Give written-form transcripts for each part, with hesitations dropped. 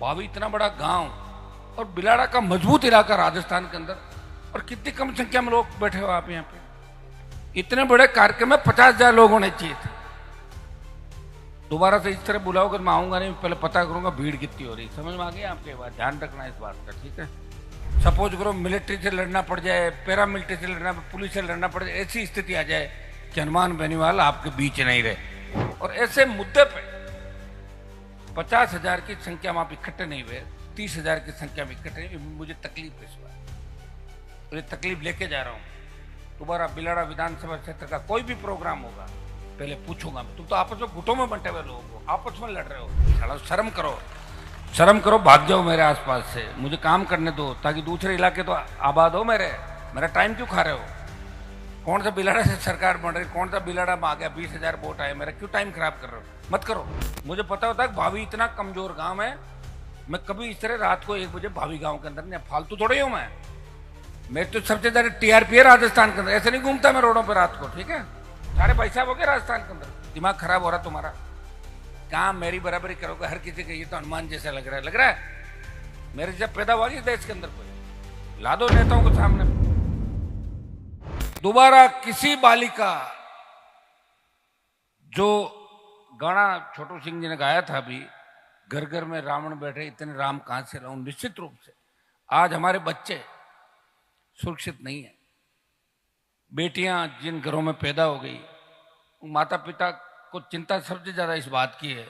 भावी इतना बड़ा गांव और बिलाड़ा का मजबूत इलाका राजस्थान के अंदर, और कितनी कम संख्या में लोग बैठे हो आप यहाँ पे। इतने बड़े कार्यक्रम में 50,000 लोग होने चाहिए थे। दोबारा से इस तरह बुलाओगे मैं आऊंगा नहीं, पहले पता करूंगा भीड़ कितनी हो रही। समझ में आ गई आपके बात, ध्यान रखना इस बात का, ठीक है। सपोज करो मिलिट्री से लड़ना पड़ जाए, पैरा मिलिट्री से लड़ना, पुलिस से लड़ना पड़ जाए, ऐसी स्थिति आ जाए कि हनुमान बेनीवाल आपके बीच नहीं रहे, और ऐसे मुद्दे पे 50,000 की संख्या में आप इकट्ठे नहीं हुए, 30,000 की संख्या में इकट्ठे नहीं, मुझे तकलीफ इस बात, मुझे तकलीफ लेके जा रहा हूँ। दोबारा बिलाड़ा विधानसभा क्षेत्र का कोई भी प्रोग्राम होगा पहले पूछूंगा। तुम तो आपस में गुटों में बंटे हुए लोगों को आपस में लड़ रहे हो, साला शर्म करो, शर्म करो, भाग जाओ मेरे आसपास से, मुझे काम करने दो ताकि दूसरे इलाके तो आबाद हो। मेरा टाइम क्यों खा रहे हो? कौन सा बिलाड़ा से सरकार बन रही, कौन सा बिलाड़ा में आ गया 20,000 वोट आए, मेरा क्यों टाइम खराब कर रहे हो? मत करो। मुझे पता होता है भावी इतना कमजोर गांव है, मैं कभी इस तरह रात को 1 बजे भावी गांव के अंदर नहीं, फालतू थोड़े हूं मैं तो सबसे ज्यादा टीआरपी है राजस्थान के अंदर, ऐसे नहीं घूमता मैं रोडों पर रात को, ठीक है। सारे भाई साहब हो गए राजस्थान के अंदर, दिमाग खराब हो रहा तुम्हारा। कहाँ मेरी बराबरी करोगे? हर किसी का ये तो हनुमान जैसा लग रहा है। मेरे जब पैदा हुआ इस देश के अंदर, कोई ला दो नेताओं के सामने। दोबारा किसी बालिका, जो गाना छोटू सिंह जी ने गाया था अभी, घर घर में रावण बैठे इतने राम कहां से लाऊं, निश्चित रूप से आज हमारे बच्चे सुरक्षित नहीं है। बेटियां जिन घरों में पैदा हो गई, माता पिता को चिंता सबसे ज्यादा इस बात की है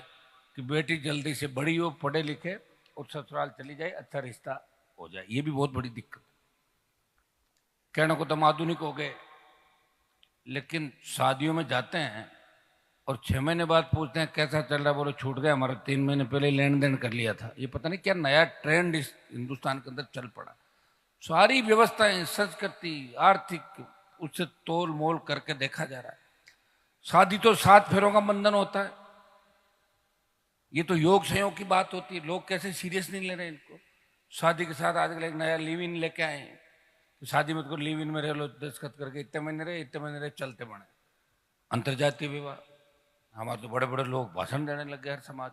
कि बेटी जल्दी से बड़ी हो, पढ़े लिखे और ससुराल चली जाए, अच्छा रिश्ता हो जाए। ये भी बहुत बड़ी दिक्कत। कहने को तो हम आधुनिक हो गए, लेकिन शादियों में जाते हैं और 6 महीने बाद पूछते हैं कैसा चल रहा है, बोलो छूट गया, हमारा 3 महीने पहले लेन देन कर लिया था। ये पता नहीं क्या नया ट्रेंड इस हिंदुस्तान के अंदर चल पड़ा। सारी व्यवस्थाएं, संस्कृति, आर्थिक, उससे तोल मोल करके देखा जा रहा है। शादी तो 7 फेरों का बंधन होता है, ये तो योग संयोग की बात होती है। लोग कैसे सीरियस नहीं ले रहे इनको। शादी के साथ आजकल एक नया लिव इन लेके आए हैं, तो शादी में तो लिव इन में रह लो, दस्तखत करके इतने महीने रहे चलते बने। अंतर्जातीय विवाह, हमारे तो बड़े बड़े लोग भाषण देने लग गए हर समाज।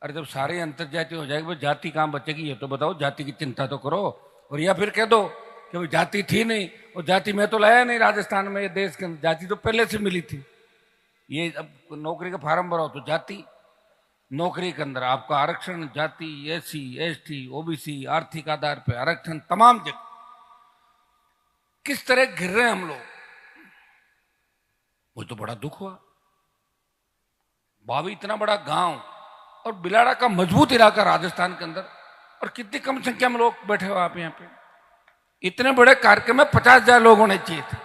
अरे जब सारे अंतर्जातीय हो जाएगी, जाति कहाँ बचेगी? ये तो बताओ, जाति की चिंता तो करो। और या फिर कह दो कि वो जाति थी नहीं, और जाति मैं तो लाया नहीं राजस्थान में, ये देश के अंदर जाति तो पहले से मिली थी। ये अब नौकरी का फार्म भराओ तो जाति, नौकरी के अंदर आपका आरक्षण, जाति, एससी एसटी ओबीसी, आर्थिक आधार पे आरक्षण, तमाम जगह किस तरह गिर रहे हैं हम लोग। वो तो बड़ा दुख हुआ। भावी इतना बड़ा गांव और बिलाड़ा का मजबूत इलाका राजस्थान के अंदर, और कितनी कम संख्या में लोग बैठे हो आप यहाँ पे। इतने बड़े कार्यक्रम में 50,000 लोग होने चाहिए थे।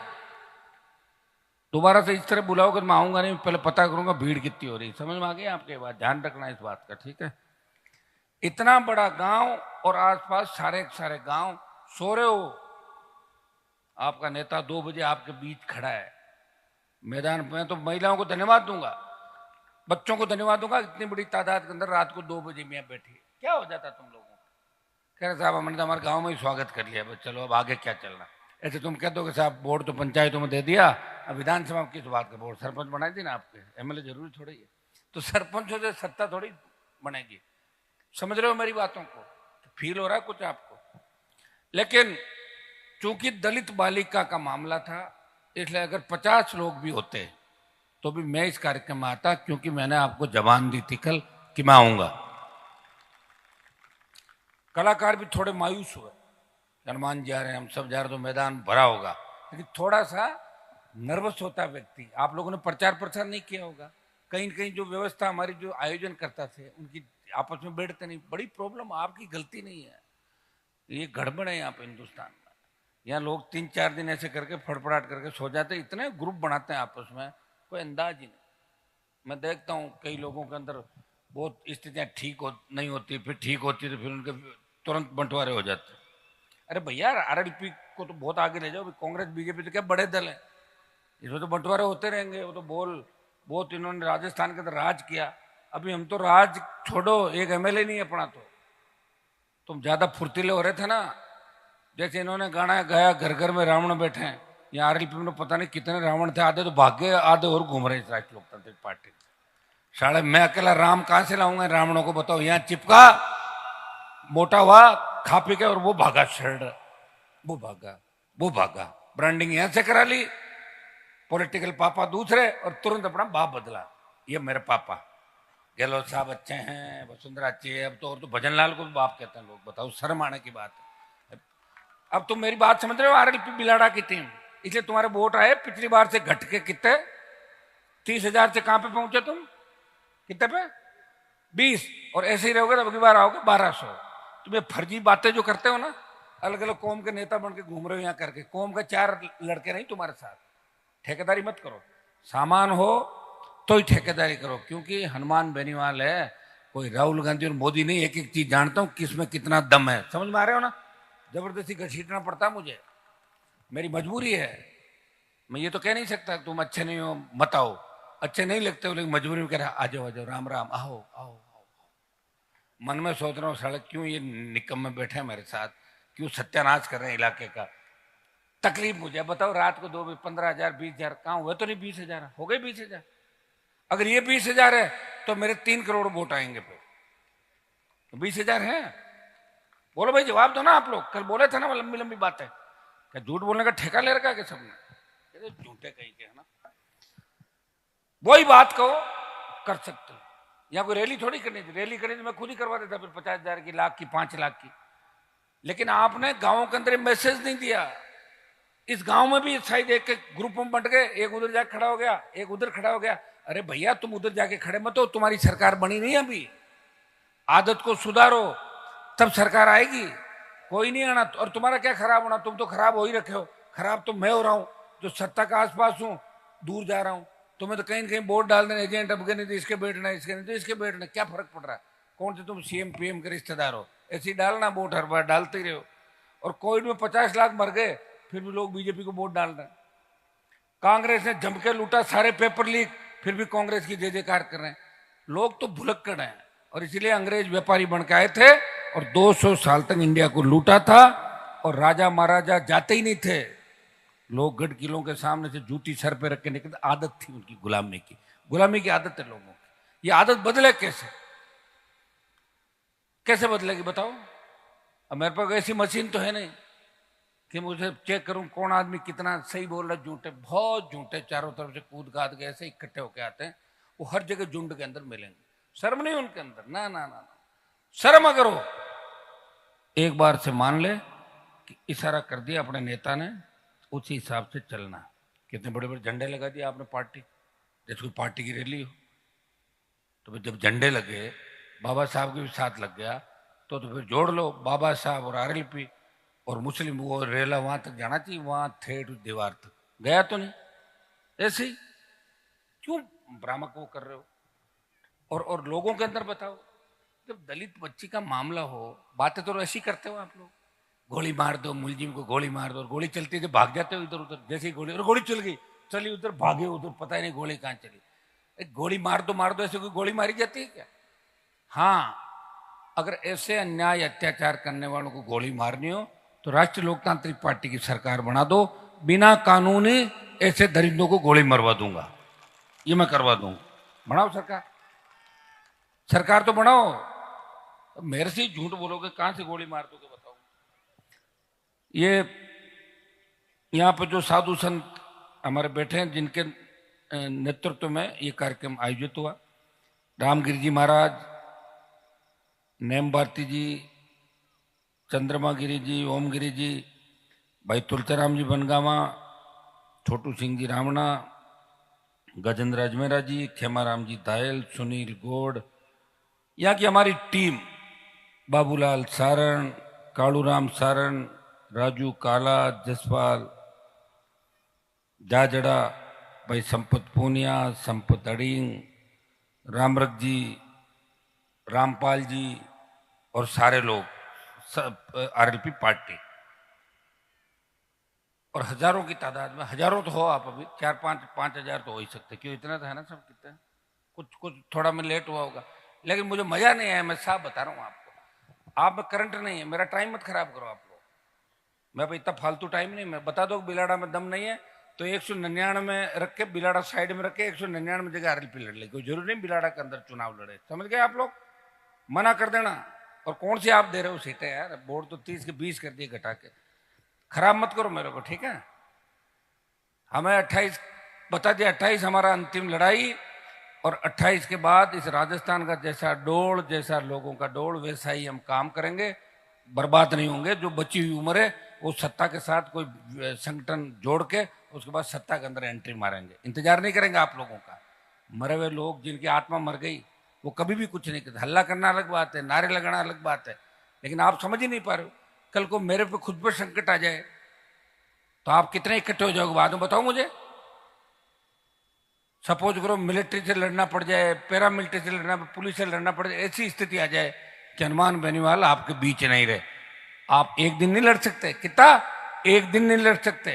दोबारा से इस तरह बुलाओगे मैं आऊंगा नहीं, पहले पता करूंगा भीड़ कितनी हो रही। समझ में आ गई आपके बात, ध्यान रखना इस बात का, ठीक है। इतना बड़ा गांव और आसपास सारे सारे गांव सो रहे हो, आपका नेता 2 बजे आपके बीच खड़ा है मैदान में। तो महिलाओं को धन्यवाद दूंगा, बच्चों को धन्यवाद दूंगा, इतनी बड़ी तादाद के अंदर रात को 2 बजे में बैठी। क्या हो जाता तुम लोगों को? कह रहे साहब हमने तो हमारे गांव में ही स्वागत कर लिया, बस चलो अब आगे क्या चलना। ऐसे तुम कह दो कि साहब बोर्ड तो पंचायतों में दे दिया, अब विधानसभा में किस बात का बोर्ड? सरपंच बनाई थी ना आपके, एमएलए जरूरी थोड़ी है। तो सरपंचों से सत्ता थोड़ी बनेगी। समझ रहे हो मेरी बातों को? तो फील हो रहा है कुछ आपको? लेकिन चूंकि दलित बालिका का मामला था, इसलिए अगर 50 लोग भी होते तो भी मैं इस कार्यक्रम में आता, क्योंकि मैंने आपको जबान दी थी कल कि मैं आऊंगा। कलाकार भी थोड़े मायूस हुए, हनुमान जी आ रहे हैं, हम सब जा रहे, तो मैदान भरा होगा, लेकिन थोड़ा सा नर्वस होता है व्यक्ति। आप लोगों ने प्रचार प्रसार नहीं किया होगा, कहीं कहीं जो व्यवस्था हमारी जो आयोजन करता थे उनकी आपस में बैठते नहीं। बड़ी प्रॉब्लम, आपकी गलती नहीं है, ये गड़बड़ है यहाँ पे हिंदुस्तान में। यहाँ लोग 3-4 दिन ऐसे करके फड़फड़ाहट करके सो जाते, इतने ग्रुप बनाते हैं आपस में, कोई अंदाज ही नहीं। मैं देखता हूँ कई लोगों के अंदर बहुत स्थितियाँ ठीक नहीं होती, फिर ठीक होती तो फिर उनके तुरंत बंटवारे हो जाते। अरे भैया आरएलपी को तो बहुत आगे ले जाओ। कांग्रेस बीजेपी तो क्या बड़े दल है, इसमें तो बंटवारे होते रहेंगे। वो तो बहुत इन्होंने राजस्थान के अंदर राज किया। अभी हम तो राज छोड़ो, एक एमएलए नहीं है अपना। तो तुम ज्यादा फुर्तीले हो रहे थे ना, जैसे इन्होंने गाना गाया घर घर में रावण बैठे हैं। यहाँ आरएलपी में पता नहीं कितने रावण थे, आधे तो भागे, आधे और घूम रहे इस राष्ट्रीय लोकतांत्रिक पार्टी। साढ़े मैं अकेला राम कहां से लाऊंगा रावणों को? बताओ, यहाँ चिपका मोटा हुआ, खा पी के, और वो भागा शर्ट, वो भागा ब्रांडिंग यहां से करा ली, पॉलिटिकल पापा दूसरे, और तुरंत अपना बाप बदला, ये मेरे पापा गहलोत साहब अच्छे हैं, वसुंधरा अच्छी है, अब तो और तो भजन लाल को भी बाप कहते हैं लोग, बताओ शर्म आने की बात है। अब तुम मेरी बात समझ रहे हो, आरएलपी बिलाड़ा की टीम, इसलिए तुम्हारे वोट आए पिछली बार से घट के कितने, 30,000 से कहां पे पहुंचे तुम, कितने पे, 20, और ऐसे ही रहोगे तो अगली बार आओगे 1200। तुम ये फर्जी बातें जो करते हो ना, अलग अलग कौम के नेता बन के घूम रहे हो यहाँ करके, कौम के 4 लड़के नहीं तुम्हारे साथ, ठेकेदारी मत करो, सामान हो तो ही ठेकेदारी करो, क्योंकि हनुमान बेनीवाल है, कोई राहुल गांधी और मोदी नहीं, एक एक चीज जानता हूं किसमें कितना दम है, समझ में आ रहे हो ना, जबरदस्ती घसीटना पड़ता मुझे, मेरी मजबूरी है, मैं ये तो कह नहीं सकता तुम अच्छे नहीं हो मत आओ, अच्छे नहीं लगते हो, लेकिन मजबूरी में कह रहा आ जाओ, राम राम, आओ आओ आओ। मन में सोच रहा हूँ साले क्यों ये निकम में बैठे हैं मेरे साथ, क्यों सत्यानाश कर रहे हैं इलाके का, तकलीफ मुझे बताओ, रात को 15,000 20,000 कहाँ हुए, तो नहीं 20,000 हो गए, 20,000, अगर ये 20,000 है तो मेरे 3 करोड़ वोट आएंगे, फिर तो 20,000 है, बोलो भाई जवाब दो ना आप लोग, कल बोले थे ना वो लंबी लंबी बातें, क्या झूठ बोलने का ठेका ले रखा है सबने, झूठे कहीं के है ना, वही बात कहो कर सकते हो, या कोई रैली थोड़ी करनी थी, रैली करनी थी मैं खुद ही करवा देता, फिर 50,000 की, लाख की, 5 लाख की, लेकिन आपने गांवों के अंदर मैसेज नहीं दिया, इस गांव में भी शायद एक ग्रुप में बंट गए, एक उधर जाके खड़ा हो गया, एक उधर खड़ा हो गया, अरे भैया तुम उधर जाके खड़े मत हो, तुम्हारी सरकार बनी नहीं अभी, आदत को सुधारो तब सरकार आएगी, कोई नहीं आना, और तुम्हारा क्या खराब होना, तुम तो खराब हो ही रखे हो, खराब तो मैं हो रहा हूं जो सत्ता के आसपास हूं, दूर जा रहा हूं, तुम्हें तो कहीं न कहीं वोट डाल देना, एजेंट अब नहीं तो इसके बैठना, इसके नहीं तो इसके बैठना, क्या फर्क पड़ रहा है, कौन से तुम सीएम पीएम के रिश्तेदार हो, ऐसे ही डालना वोट, हर बार डालते ही रहो, और कोविड में 50 लाख मर गए, फिर भी लोग बीजेपी को वोट डाल रहे हैं, कांग्रेस ने जम के लूटा, सारे पेपर लीक, फिर भी कांग्रेस की जय जयकार कर रहे हैं, लोग तो भुलक्कड़ हैं, और इसलिए अंग्रेज व्यापारी बन के आए थे और 200 साल तक इंडिया को लूटा था, और राजा महाराजा जाते ही नहीं थे, लोग गढ़ किलों के सामने से जूती सर पे रख के निकलते, आदत थी उनकी गुलामी की आदत है लोगों की, ये आदत बदले कैसे, कैसे बदलेगी बताओ, अब मेरे पास ऐसी मशीन तो है नहीं कि मुझे चेक करूं कौन आदमी कितना सही बोल रहा है, झूठे, बहुत झूठे चारों तरफ से कूद काद के ऐसे इकट्ठे होके आते हैं, वो हर जगह झुंड के अंदर मिलेंगे, शर्म नहीं उनके अंदर, ना ना ना ना, शर्म अगर हो एक बार से मान ले कि इशारा कर दिया अपने नेता ने, उसी हिसाब से चलना, कितने बड़े बड़े झंडे लगा दिए आपने पार्टी, जैसे कोई पार्टी की रैली हो, तो जब झंडे लगे, बाबा साहब के भी साथ लग गया, तो फिर जोड़ लो बाबा साहब और आरएलपी और मुस्लिम, वो रेला वहां तक जाना चाहिए, वहां ठेठ दीवार तक गया तो नहीं, ऐसे ही क्यों भ्रामक वो कर रहे हो, और लोगों के अंदर बताओ, जब दलित बच्ची का मामला हो, बातें तो ऐसी करते हो आप लोग, गोली मार दो मुलजिम को, गोली मार दो, और गोली चलती है भाग जाते हो इधर उधर, जैसे ही गोली, और गोली चल गई, चली उधर, भागे उधर, पता ही नहीं गोली कहां चली, एक गोली मार दो ऐसे कोई गोली मारी जाती है क्या, हाँ अगर ऐसे अन्याय अत्याचार करने वालों को गोली मारनी हो तो राष्ट्रीय लोकतांत्रिक पार्टी की सरकार बना दो, बिना कानूनी ऐसे दरिंदों को गोली मरवा दूंगा, ये मैं करवा दूंगा, बनाओ सरकार, सरकार तो बनाओ, मेरे से झूठ बोलोगे, कहां से गोली मार दोगे बताओ। ये यहाँ पर जो साधु संत हमारे बैठे हैं, जिनके नेतृत्व में ये कार्यक्रम आयोजित हुआ, रामगिरी जी महाराज, नेम भारती जी, चंद्रमा गिरी जी, ओम गिरी जी, भाई तुलसीराम जी बनगावा, छोटू सिंह जी रावणा, गजेंद्र अजमेरा जी, खेमाराम जी दायल, सुनील गौड़, यहाँ की हमारी टीम, बाबूलाल सारण, कालूराम सारण, राजू काला, जसपाल जाजड़ा, भाई संपत पूनिया, संपत अड़िंग, रामरख जी, रामपाल जी, और सारे लोग आरएलपी पार्टी, और हजारों की तादाद में, हजारों तो हो आप अभी, 4-5 तो हो ही सकते, क्यों इतना तो है ना सब, कितने कुछ कुछ थोड़ा में लेट हुआ होगा, लेकिन मुझे मजा नहीं आया, मैं साफ बता रहा हूँ आपको, आप में करंट नहीं है, मेरा टाइम मत खराब करो आप लोग, मैं भाई इतना फालतू टाइम नहीं, मैं बता दो बिलाड़ा में दम नहीं है तो 199 में रख के बिलाड़ा साइड में रख के 199 में जगह आरएलपी लड़ ले, कोई जरूरी नहीं बिलाड़ा के अंदर चुनाव लड़े, समझ गए आप लोग, मना कर देना, और कौन सी आप दे रहे हो सीटें यार? वोट तो 30 के 20 कर दिए घटा के। खराब मत करो मेरे को, ठीक है? हमें 28 बता दिया, 28 हमारा अंतिम लड़ाई, और 28 के बाद इस राजस्थान का जैसा डोल, जैसा लोगों का डोल, वैसा ही हम काम करेंगे। बर्बाद नहीं होंगे। जो बची हुई उम्र है वो सत्ता के साथ कोई संगठन जोड़ के उसके बाद सत्ता के अंदर एंट्री मारेंगे। इंतजार नहीं करेंगे आप लोगों का। मरे हुए लोग जिनकी आत्मा मर गई वो कभी भी कुछ नहीं करते। हल्ला करना अलग बात है, नारे लगाना अलग बात है, लेकिन आप समझ ही नहीं पा रहे हो। कल को मेरे पे खुद पर संकट आ जाए तो आप कितने इकट्ठे हो जाओगे बाद में, बताओ मुझे। सपोज करो मिलिट्री से लड़ना पड़ जाए, पैरा मिलिट्री से लड़ना, पुलिस से लड़ना पड़ जाए, ऐसी स्थिति आ जाए कि हनुमान बेनीवाल आपके बीच नहीं रहे। आप एक दिन नहीं लड़ सकते। कितना? एक दिन नहीं लड़ सकते।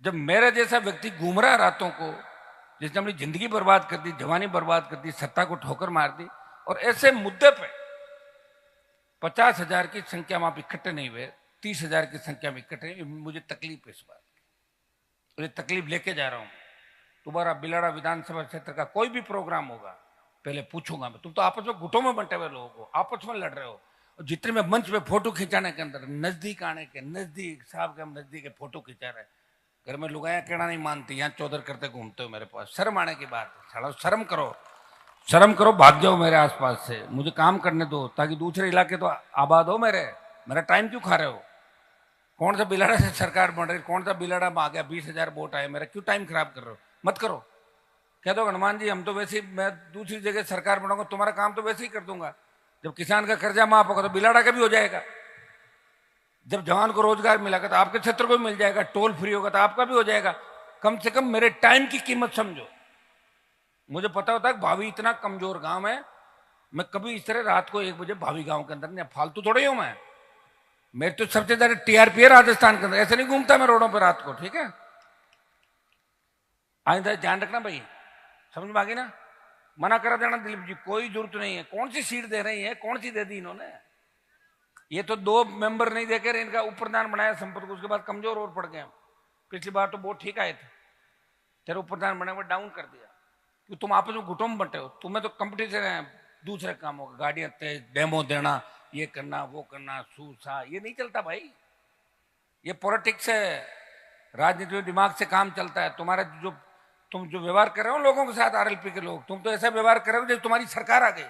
जब मेरा जैसा व्यक्ति घूम रहा रातों को, जिसने अपनी जिंदगी बर्बाद कर दी, जवानी बर्बाद कर दी, सत्ता को ठोकर मार दी, और ऐसे मुद्दे पे 50,000 की संख्या में आप इकट्ठे नहीं हुए, 30,000 की संख्या में इकट्ठे नहीं, मुझे तकलीफ है इस बात की। मुझे तकलीफ लेके जा रहा हूं। तुम्हारा बिलाड़ा विधानसभा क्षेत्र का कोई भी प्रोग्राम होगा पहले पूछूंगा मैं। तुम तो आपस में गुटों में बंटे हुए लोगों को आपस में लड़ रहे हो। और जितने में मंच पे फोटो खिंचाने के अंदर नजदीक आने के, नजदीक साहब के हम नजदीक फोटो खिंचा रहे, घर में लुगाया कहना नहीं मानती, यहाँ चौधर करते घूमते हो मेरे पास। शर्म आने की बात है। साला शर्म करो, शर्म करो, भाग जाओ मेरे आसपास से। मुझे काम करने दो ताकि दूसरे इलाके तो आबाद हो। मेरा टाइम क्यों खा रहे हो? कौन सा बिलाड़ा से सरकार बन रही, कौन सा बिलाड़ा में आ गया, 20,000 वोट आए, मेरा क्यों टाइम खराब कर रहे हो? मत करो। कह दो हनुमान जी हम तो वैसे ही, मैं दूसरी जगह सरकार बनाऊंगा, तुम्हारा काम तो वैसे ही कर दूंगा। जब किसान का कर्जा माफ होगा तो बिलाड़ा का भी हो जाएगा। जब जवान को रोजगार मिलेगा तो आपके क्षेत्र को भी मिल जाएगा। टोल फ्री होगा तो आपका भी हो जाएगा। कम से कम मेरे टाइम की कीमत समझो। मुझे पता होता है भावी इतना कमजोर गांव है, मैं कभी इस तरह रात को 1 बजे भावी गांव के अंदर नहीं, फालतू थोड़े हूं मैं। मेरे तो सबसे ज्यादा टीआरपी है राजस्थान के अंदर। ऐसे नहीं घूमता मैं रोडों पर रात को, ठीक है? आइंदा ध्यान रखना भाई, समझ में आ गई ना? मना करा देना दिलीप जी, कोई जरूरत नहीं है। कौन सी सीट दे रही है, कौन सी दे दी इन्होंने? ये तो 2 मेंबर नहीं देकर इनका उपप्रधान बनाया संपत को, उसके बाद कमजोर और पड़ गए। पिछली बार तो बहुत ठीक आए थे, तेरे उपप्रधान बने हुए डाउन कर दिया कि तुम आपस में घुटों में बंटे हो। तुम्हें तो कंपटीशन है दूसरे कामों का, गाड़ियां तेज, डेमो देना, ये करना वो करना, सूसा, ये नहीं चलता भाई। ये पॉलिटिक्स है, राजनीति में दिमाग से काम चलता है। तुम जो व्यवहार कर रहे हो लोगों के साथ, आरएलपी के लोग, तुम तो ऐसा व्यवहार कर रहे हो जैसे तुम्हारी सरकार आ गई।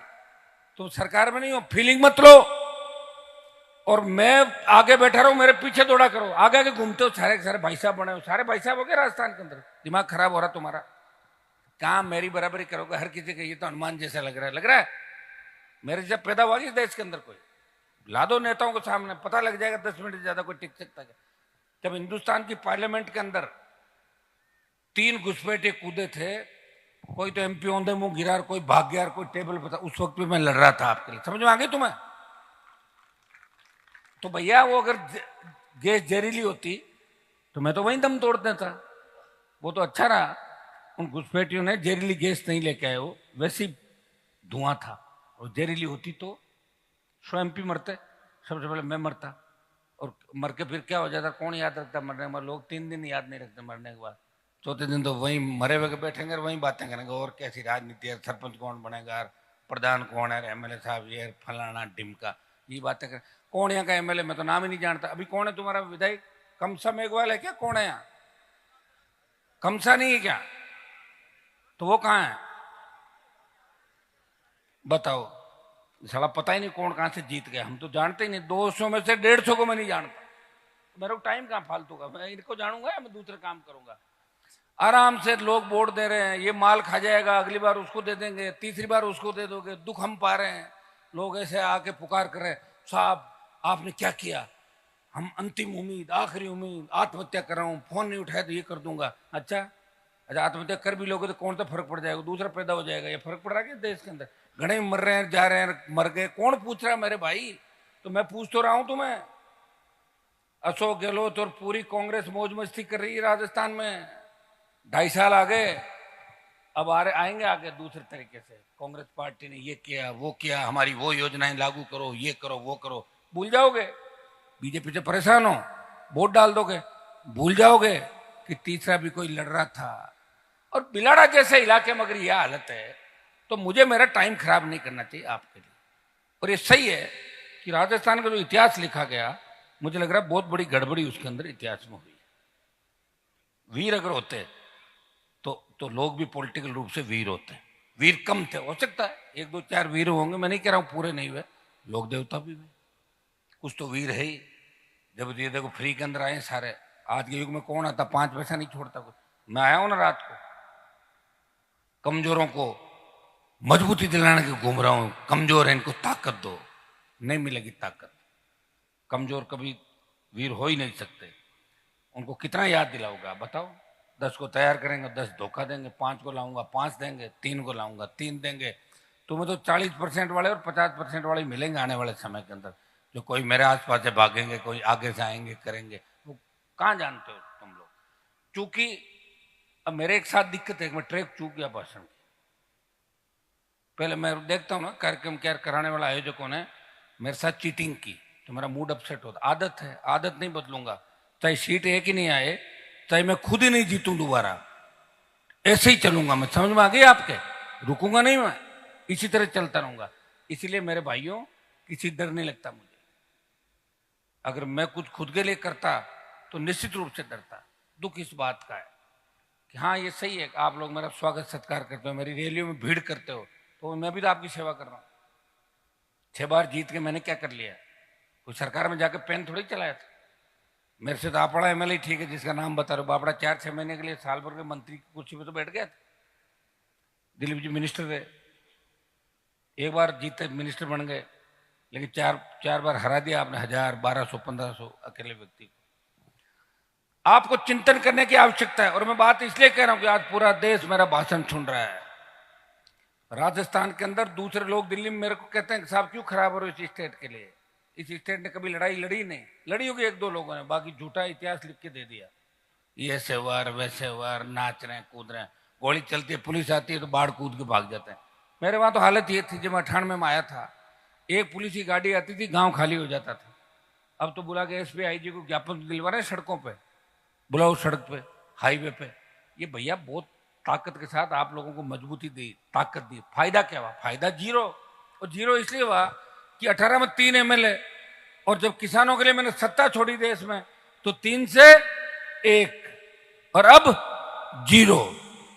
तुम सरकार में नहीं हो, फीलिंग मत लो। और मैं आगे बैठा रहूं, मेरे पीछे दौड़ा करो। आगे आगे घूमते हो, सारे सारे भाई साहब बने हो, सारे भाई साहब हो गए राजस्थान के अंदर। दिमाग खराब हो रहा तुम्हारा। काम मेरी बराबरी करोगे हर किसी का? ये तो हनुमान जैसा लग रहा है। मेरे जैसा पैदा हुआ इस देश के अंदर कोई? ला दो नेताओं के सामने, पता लग जाएगा 10 मिनट से ज्यादा कोई टिक सकता है। जब हिंदुस्तान की पार्लियामेंट के अंदर 3 घुसपैठे कूदे थे, कोई तो एमपी औंधे मुंह गिरा, कोई भाग गया, कोई टेबल पर था, उस वक्त भी मैं लड़ रहा था आपके लिए। समझ में आ गई तुम्हें? तो भैया वो अगर गैस जहरीली होती तो मैं तो वहीं दम तोड़ देता। वो तो अच्छा रहा, उन घुसपैठियों ने जहरीली गैस नहीं लेके आए, वो वैसी धुआं था। और जहरीली होती तो 100 एमपी मरते, सबसे पहले मैं मरता। और मर के फिर क्या हो जाता, कौन याद रखता मरने के बाद? लोग 3 दिन याद नहीं रखते मरने के बाद। चौथे दिन तो वहीं मरे हुए बैठेंगे और वहीं बातें करेंगे, और कैसी राजनीति है, सरपंच कौन बनेगा, प्रधान कौन है, एमएलए साहब ये फलाना ढिमका, ये बातें कर। कौन यहाँ का एमएलए? मैं तो नाम ही नहीं जानता। अभी कौन है तुम्हारा विधायक? कमसा मेघवाल है क्या? कौन है यहाँ? कमसा नहीं है क्या? तो वो कहाँ है बताओ? साला पता ही नहीं कौन कहां से जीत गया। हम तो जानते ही नहीं। 200 में से 150 को मैं नहीं जानता। मेरे को टाइम कहां फालतू का? मैं इनको जानूंगा या मैं दूसरे काम करूंगा? आराम से लोग वोट दे रहे हैं, ये माल खा जाएगा, अगली बार उसको दे देंगे, तीसरी बार उसको दे दोगे। दुख हम पा रहे हैं। लोग ऐसे आके पुकार कर रहे हैं, साहब आपने क्या किया? हम अंतिम उम्मीद, आखिरी उम्मीद, आत्महत्या कर रहा हूं, फोन नहीं उठाया तो ये कर दूंगा। अच्छा, आत्महत्या कर भी लोगे तो कौन सा फर्क पड़ जाएगा? दूसरा पैदा हो जाएगा। ये फर्क पड़ रहा है देश के अंदर? घने मर रहे हैं, जा रहे हैं, मर गए, कौन पूछ रहा है मेरे भाई? तो मैं पूछ तो रहा हूं तुम्हें। अशोक गहलोत और पूरी कांग्रेस मौज मस्ती कर रही है राजस्थान में। 2.5 साल आ गए, अब आएंगे आगे दूसरे तरीके से। कांग्रेस पार्टी ने ये किया, वो किया, हमारी वो योजनाएं लागू करो, ये करो, वो करो। भूल जाओगे बीजेपी से परेशान हो, वोट डाल दोगे, भूल जाओगे कि तीसरा भी कोई लड़ रहा था। और बिलाड़ा जैसे इलाके में अगर यह हालत है तो मुझे मेरा टाइम खराब नहीं करना चाहिए आपके लिए। और ये सही है कि राजस्थान का जो इतिहास लिखा गया, मुझे लग रहा है बहुत बड़ी गड़बड़ी उसके अंदर इतिहास में हुई है। वीर अगर होते तो लोग भी पॉलिटिकल रूप से वीर होते। वीर कम थे, हो सकता है 1 2 4 वीर होंगे, मैं नहीं कह रहा हूं पूरे नहीं हुए, लोक देवता भी हुए, कुछ तो वीर है ही। जब ये देखो फ्री के अंदर आए सारे, आज के युग में कौन आता 5 पैसा नहीं छोड़ता कुछ। मैं आया हूं ना रात को, कमजोरों को मजबूती दिलाने के घूम रहा हूं, कमजोर है इनको ताकत दो, नहीं मिलेगी ताकत। कमजोर कभी वीर हो ही नहीं सकते। उनको कितना याद दिलाओगे आप बताओ? 10 को तैयार करेंगे, 10 धोखा देंगे, 5 को लाऊंगा 5 देंगे, 3 को लाऊंगा 3 देंगे। तुम्हें तो 40% वाले और 50% वाले मिलेंगे आने वाले समय के अंदर, जो कोई मेरे आसपास से भागेंगे, कोई आगे से आएंगे करेंगे। वो कहाँ जानते हो तुम लोग? चूंकि अब मेरे एक साथ दिक्कत है, मैं ट्रैक चूक गया भाषण की। पहले मैं देखता हूँ ना कार्यक्रम क्या कराने वाला आयोजकों ने मेरे साथ चीटिंग की तो मेरा मूड अपसेट होता। आदत है, आदत नहीं बदलूंगा, चाहे सीट एक ही नहीं आए, चाहे मैं खुद ही नहीं जीतूं दोबारा, ऐसे ही चलूंगा मैं। समझ में आ गई आपके? रुकूंगा नहीं मैं, इसी तरह चलता रहूंगा। इसलिए मेरे भाइयों, किसी डर नहीं लगता मुझे। अगर मैं कुछ खुद के लिए करता तो निश्चित रूप से डरता। दुख इस बात का है कि हाँ ये सही है, आप लोग मेरा स्वागत सत्कार करते हो, मेरी रैलियों में भीड़ करते हो, तो मैं भी तो आपकी सेवा कर रहा हूं। 6 बार जीत के मैंने क्या कर लिया? कोई सरकार में जाकर पेन थोड़ी चलाया था। मेरे से तो आपड़ा एमएलए ठीक है जिसका नाम बता रहे हो, बापड़ा 4-6 महीने के लिए साल भर के मंत्री की कुर्सी पे तो बैठ गया था। दिलीप जी मिनिस्टर थे, एक बार जीते मिनिस्टर बन गए, लेकिन चार बार हरा दिया आपने 1000, 1200, 1500 अकेले व्यक्ति को। आपको चिंतन करने की आवश्यकता है। और मैं बात इसलिए कह रहा हूं कि आज पूरा देश मेरा भाषण सुन रहा है। राजस्थान के अंदर दूसरे लोग दिल्ली में मेरे को कहते हैं कि साहब क्यों खराब हो रहे हो इस स्टेट के लिए? इस स्टेट ने कभी लड़ाई लड़ी नहीं। लड़ी होगी 1 2 लोगों ने, बाकी झूठा इतिहास लिख के दे दिया। ये से वार वैसे वार, नाच रहे हैं कूद रहे हैं, गोली चलती है पुलिस आती है तो बाढ़ कूद के भाग जाते हैं। मेरे वहां तो हालत ये थी, जब मैं 98 में आया था, एक पुलिस की गाड़ी आती थी, गांव खाली हो जाता था। अब तो बुला के एसपी आईजी को ज्ञापन दिलवा रहे हैं सड़कों पे, बुलाओ सड़क पे, हाईवे पे। ये भैया बहुत ताकत के साथ आप लोगों को मजबूती दी, ताकत दी। फायदा क्या हुआ? फायदा जीरो। और जीरो इसलिए हुआ कि 18 में 3 एमएलए, और जब किसानों के लिए मैंने सत्ता छोड़ी देश में तो 3 से 1, और अब 0।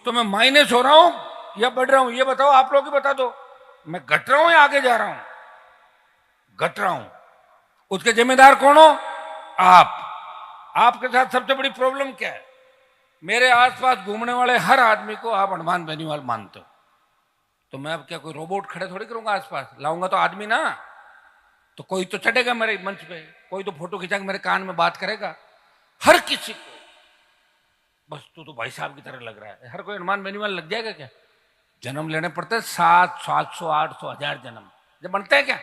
तो मैं माइनस हो रहा हूं या बढ़ रहा हूं? ये बताओ, आप लोग ही बता दो। मैं घट रहा हूं या आगे जा रहा हूं? घट रहा हूं। उसके जिम्मेदार कौन हो? आप। आपके साथ सबसे बड़ी प्रॉब्लम क्या है? मेरे आसपास घूमने वाले हर आदमी को आप हनुमान बेनीवाल मानते हो, तो मैं अब क्या कोई रोबोट खड़े थोड़ी करूंगा आसपास? लाऊंगा तो आदमी ना, तो कोई तो चढ़ेगा मेरे मंच पे, कोई तो फोटो खिंचा के मेरे कान में बात करेगा। हर किसी को बस तू तो भाई साहब की तरह लग रहा है। हर कोई हनुमान बेनीवाल लग जाएगा क्या? जन्म लेने पड़ते हैं 700, 700, 800, 1000 जन्म, जब बनते हैं क्या?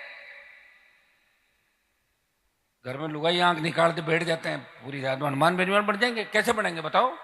घर में लुगाई आंख निकाल के बैठ जाते हैं पूरी रात में, हनुमान बेनीवाल बन जाएंगे? कैसे बनेंगे बताओ?